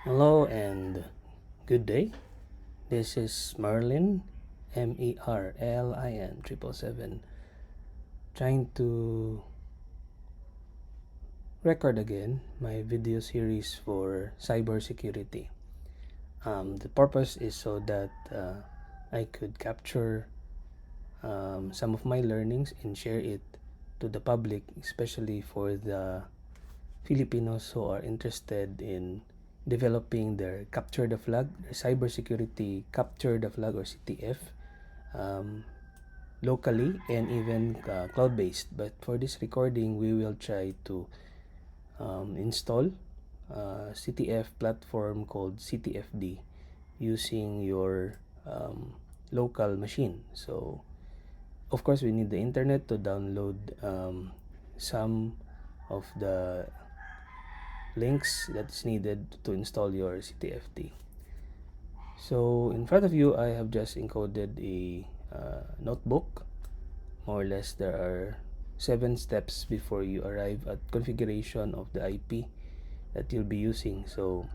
Hello and good day. This is Merlin, MERLIN 777, trying to record again my video series for cybersecurity. The purpose is so that I could capture some of my learnings and share it to the public, especially for the Filipinos who are interested in developing their capture the flag, their cybersecurity capture the flag or CTF, um, locally and even cloud-based. But for this recording, we will try to install a CTF platform called CTFD using your local machine. So, of course, we need the internet to download some of the links that is needed to install your CTFD. So in front of you, I have just encoded a notebook. More or less, there are 7 steps before you arrive at configuration of the IP that you'll be using. So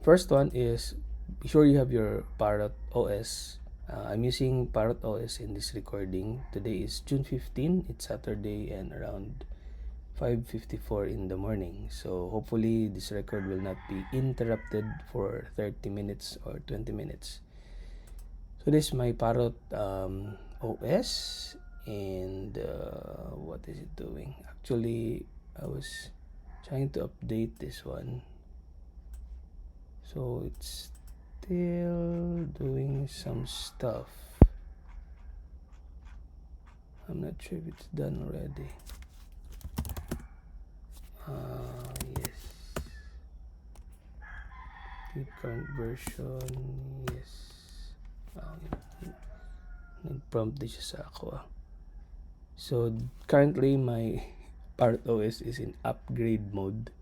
first one is be sure you have your Parrot OS. I'm using Parrot OS in this recording. Today is June 15. It's Saturday and around 5:54 in the morning. So hopefully this record will not be interrupted for 30 minutes or 20 minutes. So this is my Parrot OS, and what is it doing? Actually, I was trying to update this one. So it's still doing some stuff. I'm not sure if it's done already. Yes. Keep current version. Yes. Nag-prompt din siya sa ako. So currently my Parrot OS is in upgrade mode.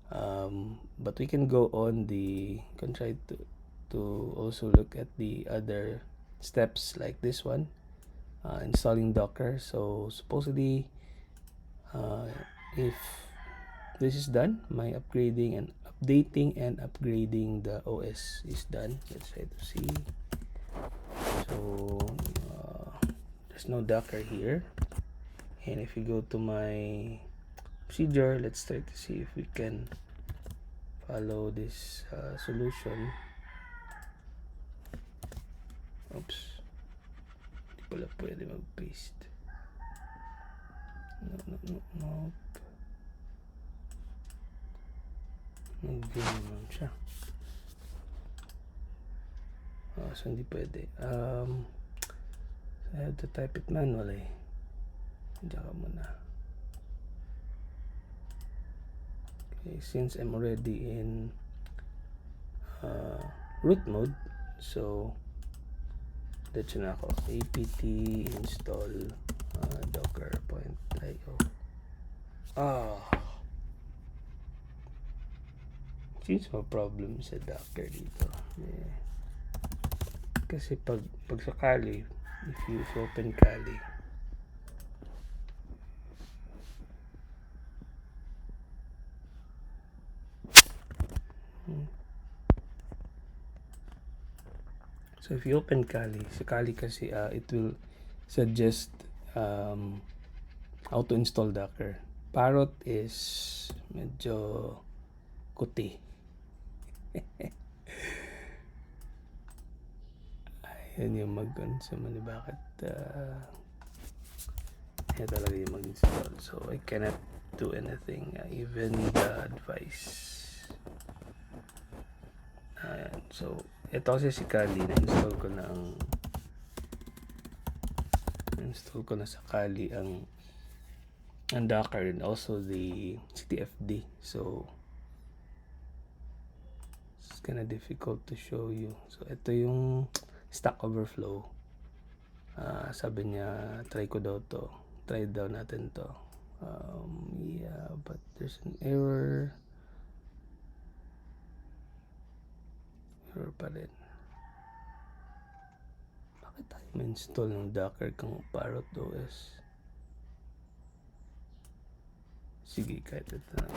But we can go on can try to also look at the other steps like this one, installing Docker. So supposedly, if this is done, my upgrading and upgrading the OS is done. Let's try to see. So there's no Docker here, and if you go to my procedure, let's try to see if we can follow this solution. Oops, hindi pala pwede mag-paste. No. Nag-view naman siya. So hindi pwede. I have to type it manually. Diyan ka muna. Okay, since I'm already in root mode, so that's na ako. apt install docker.io. Seems may problem sa Docker dito. Yeah. Kasi pag sa Kali, if you open Kali, so if you open Kali, sa Kali kasi it will suggest how to install Docker. Parrot is medyo kuti. Ayan yung mag-answer man bakit yan talaga yung mag-install. So I cannot do anything, even the advice. Ayan. So ito kasi si Kali, na-install ko na sa Kali ang Docker and also the CTFD. So it's kinda difficult to show you. So ito yung Stack Overflow. Sabi niya try daw natin to. Yeah, but there's an error pa rin. Bakit tayo ma-install ng Docker kung Parrot OS? Sige, kahit ito na.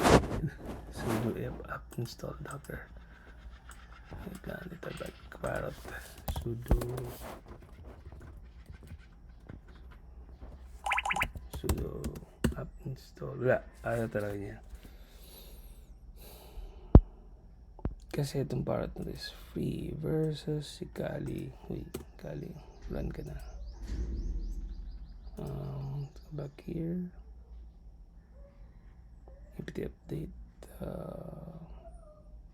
Sudo app install Docker. Wait lang, ito Parrot. Sudo app install. Wala, ayaw talaga niya. Kasi itong Parrot na is free versus si Kali. Uy, Kali, run ka na. Back here. apt update.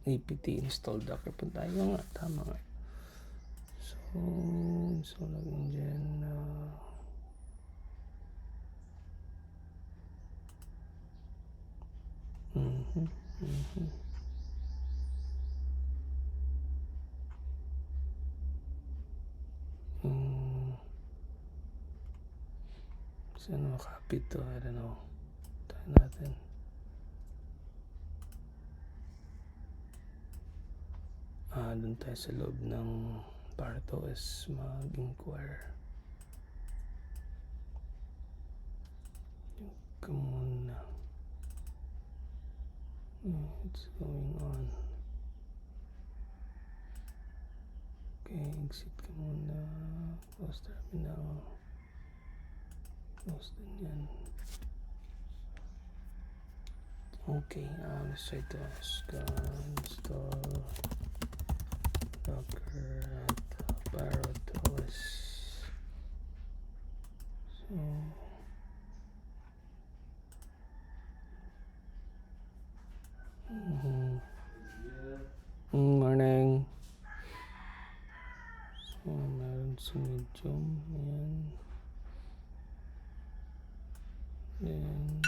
apt install Docker. Punta tayo nga, tama nga. So lagyan dyan. Saan makapit to? I don't know. Tayo natin. Doon tayo sa loob ng Parrot OS mag-inquire. Come on. What's going on? Okay, exit ka muna. Close terminal. Close din yan. Okay, let's try to install Docker at Parrot OS. So morning. So meron si Medium. Ayan.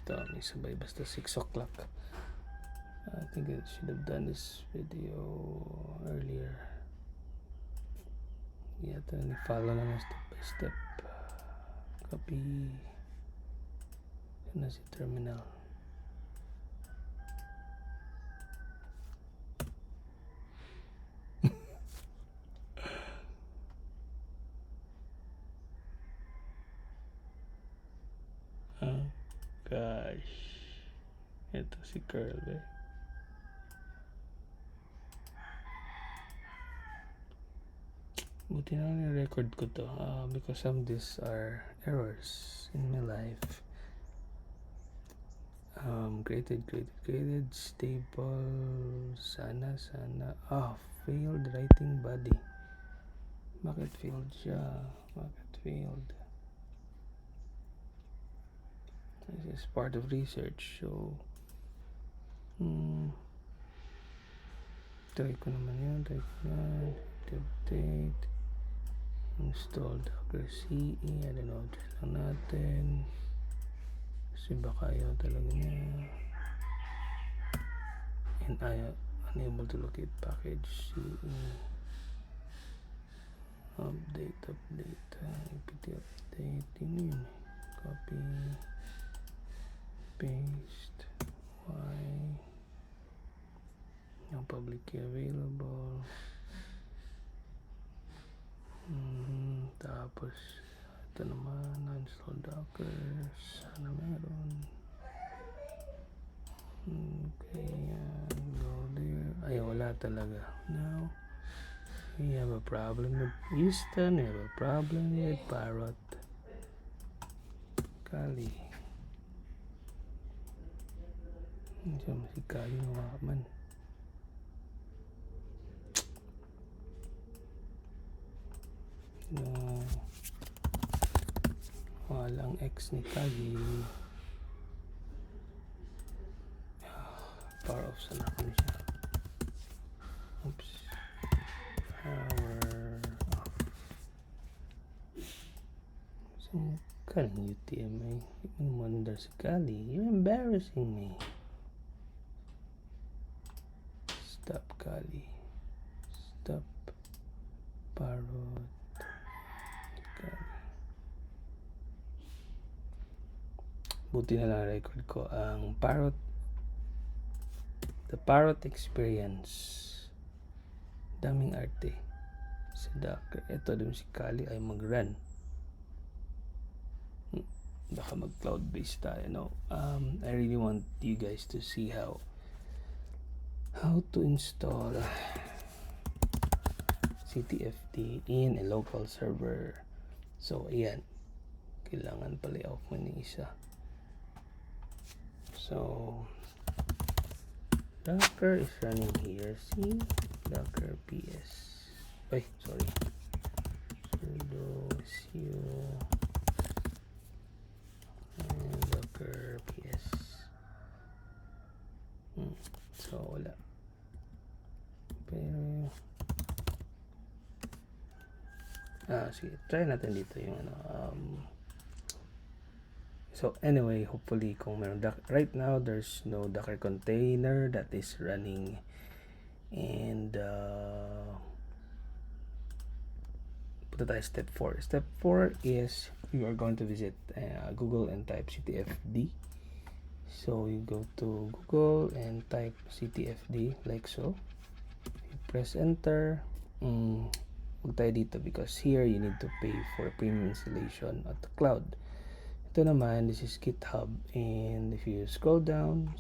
Then ito, may sabay basta 6 o'clock. I think I should have done this video earlier. Yata ni-follow naman step by step. Copy. Yan na si terminal. Gosh. Ito si Curl eh. Buti na ni-record ko to because some of these are errors in my life. Created stable sana failed writing body. Bakit failed siya? This is part of research, so try ko naman yun. Update install Docker CE. I don't know, try lang natin kasi baka ayaw talaga niya, and unable to locate package CE. Update apt update yun. Copy paste yung publicly available. Tapos ito naman, install Docker, sana meron. Okay, go there. Ay, wala talaga. Now we have a problem with Easton, we have a problem with Parrot. Kali. Hindi si Kali naman. Walang X ni Kali. Power off sana kami siya. Oops. Power off. So, Kali UTMA. You wonder si Kali. You're embarrassing me. Stop Kali. Stop Parrot. Buti na lang record ko ang Parrot, the Parrot experience. Daming arte sa Docker. Ito din si Kali ay mag-run. baka mag cloud based tayo, no? I really want you guys to see how to install CTFD in a local server. So ayan, kailangan pala i-off mo ng isa. So Docker is running here. See, Docker ps. Ay, sorry. Sudo su and Docker ps. So wala. Pero sige, try natin dito yung so anyway, hopefully kung meron right now there's no Docker container that is running, and punta tayo step 4. Step 4 is you are going to visit Google and type CTFD. So you go to Google and type CTFD like so. You press enter. Huwag tayo dito because here you need to pay for premium installation at the cloud. Ito naman, this is GitHub, and if you scroll down,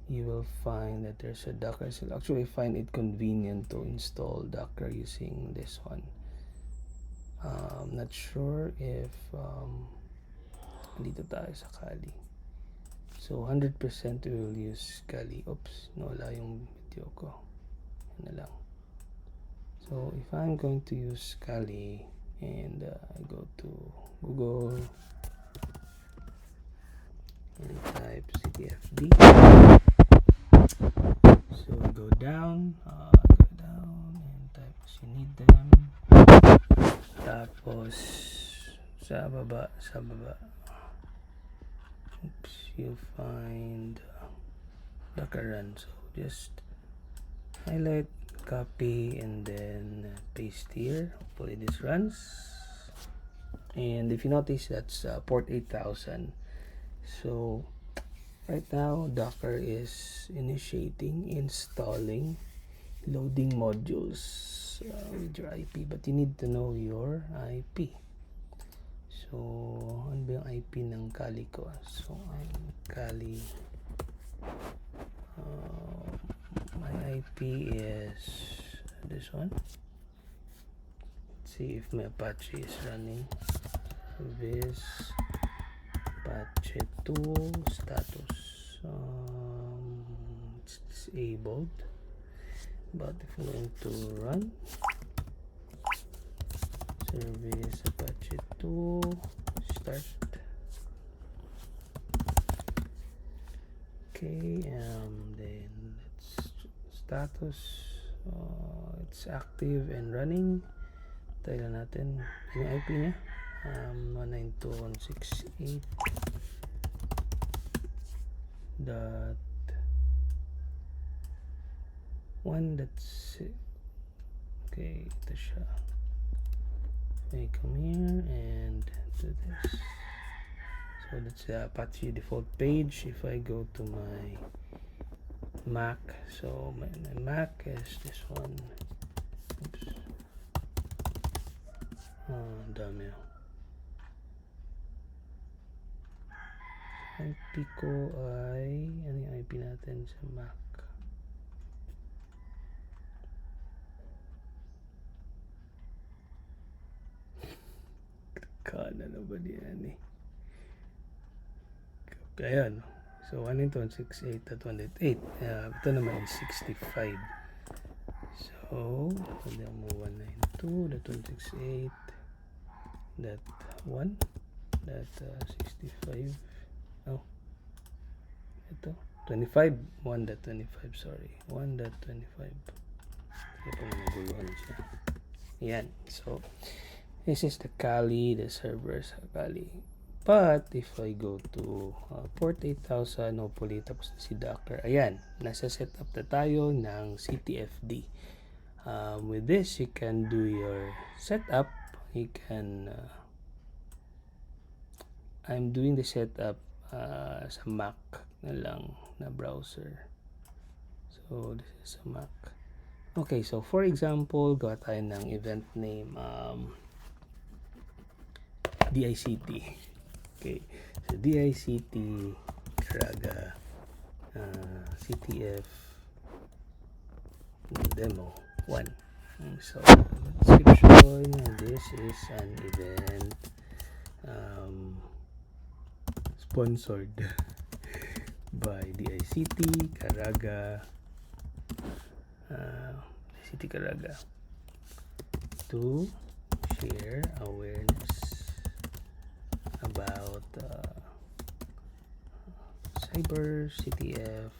you will find that there's a Docker. So actually, I find it convenient to install Docker using this one. I'm not sure if dito tayo sa Kali. So 100% we will use Kali. Oops, nawala yung video ko. Yan na lang. So if I'm going to use Kali and I go to Google and type CTFD. So go down and type as you need them. Tapos sa baba, oops, you'll find Docker run. So just highlight, copy, and then paste here. Hopefully this runs. And if you notice, that's port 8000. So right now Docker is initiating, installing, loading modules with your IP, but you need to know your IP. So ano ba yung IP ng Kali ko? So Kali, my IP is this one. Let's see if my Apache is running. This Apache 2 status, it's disabled, but if I'm going to run service Apache 2 start, okay, then let's status, it's active and running. Tayo lang natin yung IP nya, 192.168 dot 1. That's okay, ito siya. I come here and do this. So that's the Apache default page. If I go to my Mac, so my Mac is this one. Oops. Dami. IP ko ay ano yung IP natin sa Mac? Kana na ba diyan eh? Ayan. So 192.168.188. Ito naman is 65. So pwede mo 192.168.1.65. Oh, ito 25, 1.25, sorry, 1.25. Kaya po naguluhan siya. Yan. So this is the Kali, the server sa Kali. But if I go to port 8000, hopefully tapos na si Docker. Ayan, nasa setup na tayo ng CTFD. With this, you can do your setup. You can I'm doing the setup sa Mac na lang na browser. So this is a Mac. Okay, so for example, gawa tayo ng event name. DICT. Okay, so DICT Caraga CTF demo 1. So description, this is an event sponsored by DICT Caraga to share awareness about cyber CTF,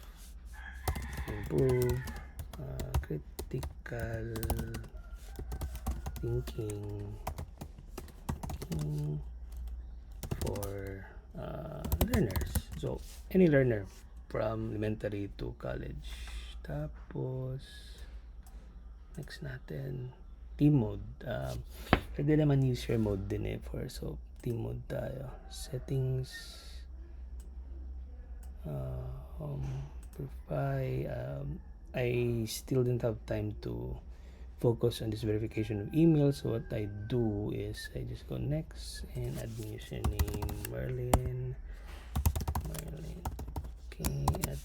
improve critical thinking for learners. So, any learner from elementary to college. Tapos, next natin, team mode. Pwede naman user mode din so team mode tayo. Settings, profile. I still didn't have time to focus on this verification of email, so what I do is I just go next and admin username Merlin, okay, at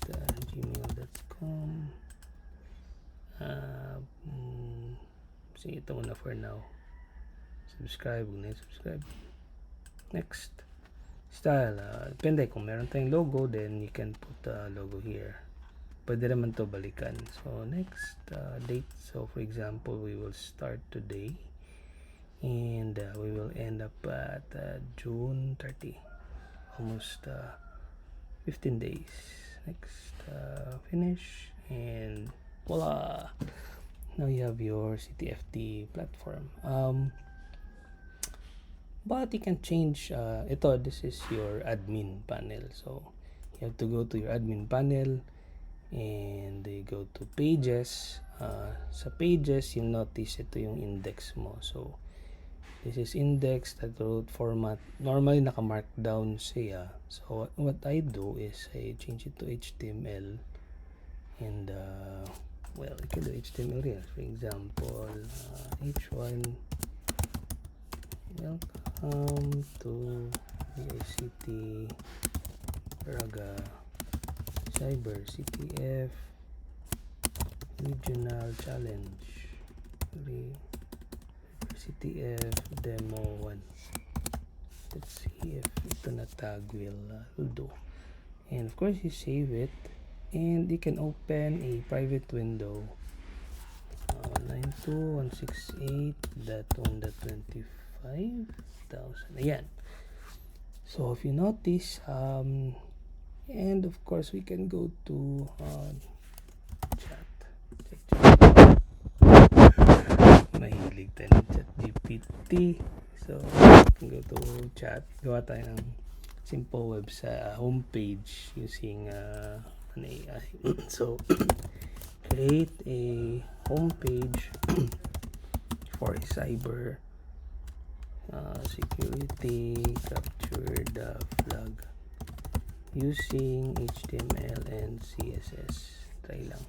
gmail.com. Sige, ito muna for now. Subscribe, subscribe. Next, style. Depende kung meron tayong logo, then you can put a logo here. Pwede naman to balikan. So next, date. So for example, we will start today and we will end up at June 30. Almost 15 days. Next, finish, and voila! Now you have your CTFT platform. But you can change this is your admin panel. So you have to go to your admin panel and you go to pages. Sa pages, you notice ito yung index mo. So this is index, that root format. Normally naka-markdown siya. So what I do is I change it to HTML, and well, you can do HTML here. For example, H1, welcome to DICT Caraga Cyber CTF Regional Challenge CTF Demo 1. Let's see if ito na tag will do. And of course, you save it, and you can open a private window. 92.168.1.25,000. Ayan. So if you notice, and of course we can go to chat. Mahilig tayo ng chat GPT. So we can go to chat. Gawa tayo ng simple website homepage using an AI. So create a homepage for a cyber security, capture the flag using HTML and CSS. Try lang.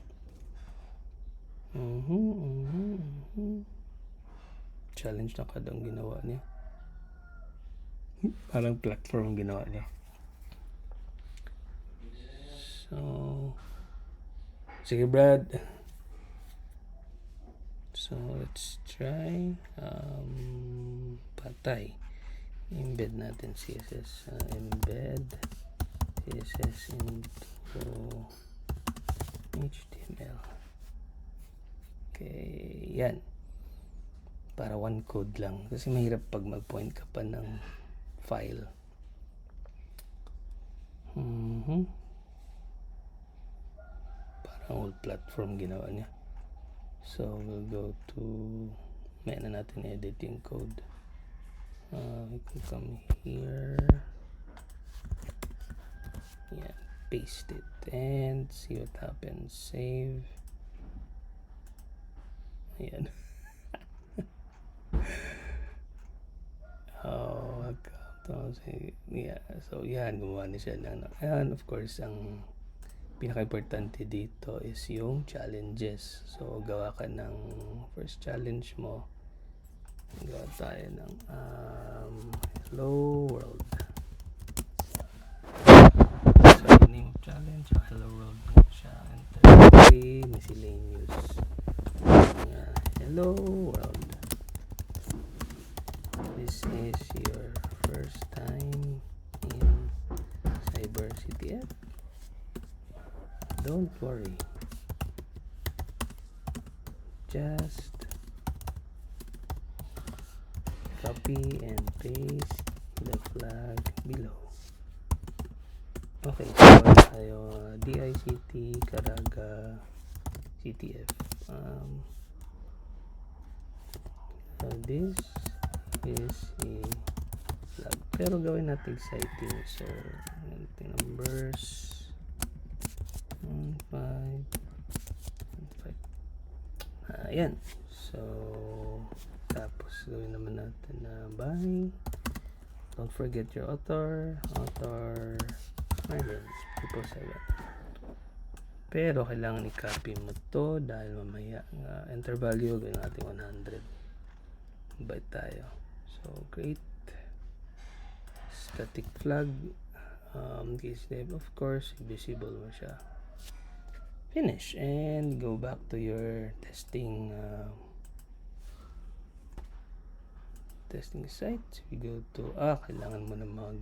Challenge na kada ang ginawa niya. Parang platform ang ginawa niya. So, sige Brad. So let's try patay. Embed natin CSS. Embed CSS into HTML. Okay, yan. Para one code lang. Kasi mahirap pag mag-point ka pa ng file. Parang old platform ginawa niya. So we'll go to, may na natin edit yung code. We can come here, yeah, paste it and see what happens. Save. Ayan. Yeah, so yan, gumawa na siya ng, and of course ang pinaka-importante dito is yung challenges. So gawa ka ng first challenge mo, Gawa tayo ng hello world. So name of challenge, hello world siya. Enter miscellaneous. Hello world. This is your first time in Cyber CTF. Don't worry. Just copy and paste the flag below. Okay, so tayo DICT Caraga CTF. This is a flag. Pero gawin natin exciting. So, numbers 1, 5, 5. Ayan. So, tapos gawin naman natin na by. Don't forget your author Myron 777. Pero kailangan i-copy mo to dahil mamaya enter value gawin natin 100. Byte tayo. So create static flag, case name, of course visible mo siya. Finish and go back to your testing site. We go to kailangan mo na mag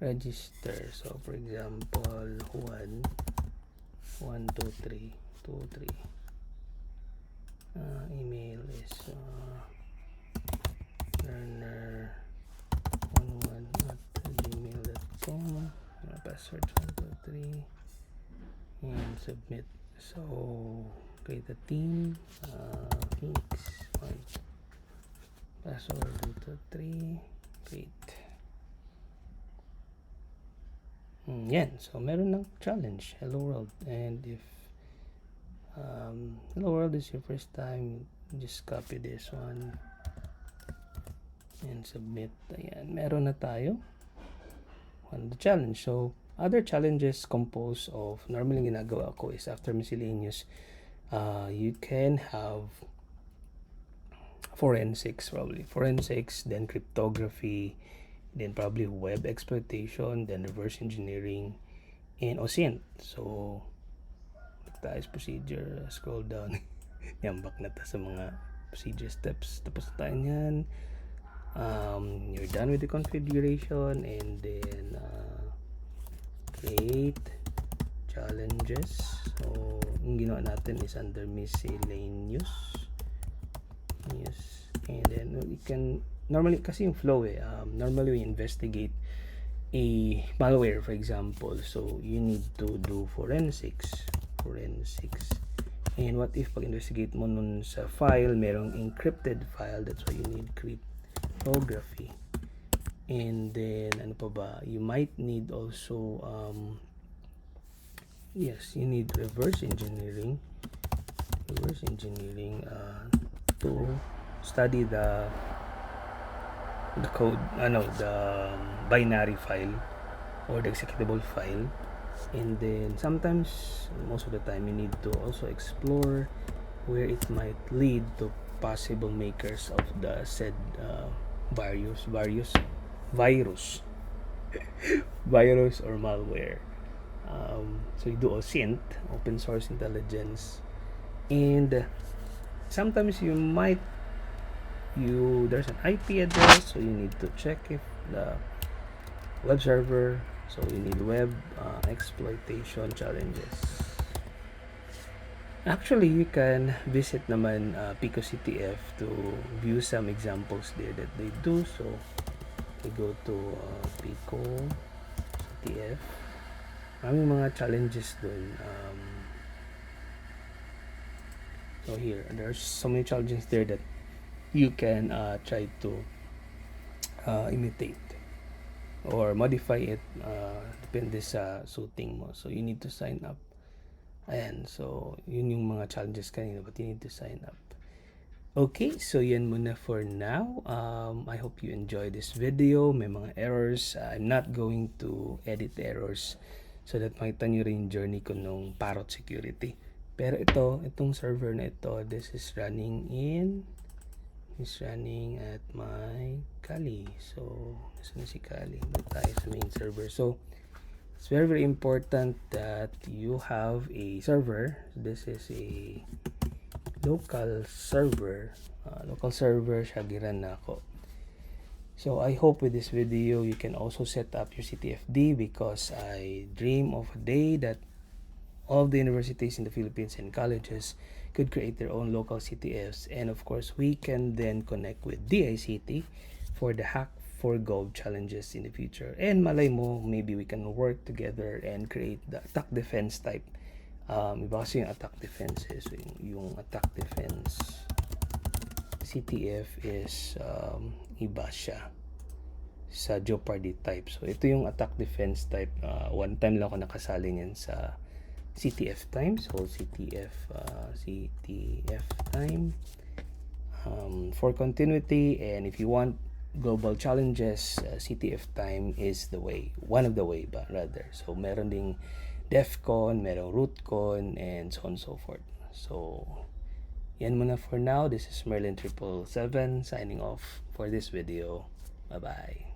register. So for example 1 2 3 email is learner11@gmail.com, password 123 and submit. So create a team, Phoenix 1, password 123, create. Yan, so meron ng challenge, hello world. And if hello world is your first time, just copy this one and submit. Ayan, meron na tayo on the challenge. So other challenges composed of, normally ginagawa ko is after miscellaneous, you can have forensics, then cryptography, then probably web exploitation, then reverse engineering, and OSINT. So tayo procedure, scroll down. Yambak na ta sa mga procedure steps. Tapos na tayo nyan. You're done with the configuration, and then create challenges. So yung ginawa natin is under miscellaneous. Yes. And then we can normally, kasi yung flow normally we investigate a malware, for example. So you need to do forensics. And what if pag investigate mo nun sa file merong encrypted file, that's why you need cryptography. And then ano pa ba, you might need also yes, you need reverse engineering to study the code, the binary file or the executable file. And then sometimes, most of the time, you need to also explore where it might lead to possible makers of the said virus or malware. So you do OSINT, open source intelligence, and sometimes there's an IP address, so you need to check if the web server. So you need web exploitation challenges. Actually, you can visit naman Pico CTF to view some examples there that they do. So we go to Pico CTF. Maraming mga challenges dun. So here, there's so many challenges there that you can try to imitate or modify it, depende sa suiting mo. So you need to sign up. Ayan, so yun yung mga challenges kanina, but you need to sign up. Okay, so yan muna for now. I hope you enjoy this video. May mga errors, I'm not going to edit errors so that makita nyo rin yung journey ko nung Parrot Security. Pero itong server na ito, this is running in is running at my Kali. So, nasa na si Kali? Balik tayo sa main server. So, it's very, very important that you have a server. This is a local server. Local server siya giran na ako. So I hope with this video you can also set up your CTFD, because I dream of a day that all the universities in the Philippines and colleges could create their own local CTFs, and of course we can then connect with DICT for the Hack for Gov challenges in the future. And malay mo, maybe we can work together and create the attack defense type. Iba kasi yung attack defense is yung attack defense CTF is iba siya sa Jeopardy type. So ito yung attack defense type. One time lang ako nakasali niyan sa CTF time. So CTF time for continuity, and if you want global challenges, CTF time is the way, one of the way ba rather. So meron ding DEFCON, merong RootCon, and so on and so forth. So yan muna for now. This is Merlin 777 signing off for this video. Bye bye.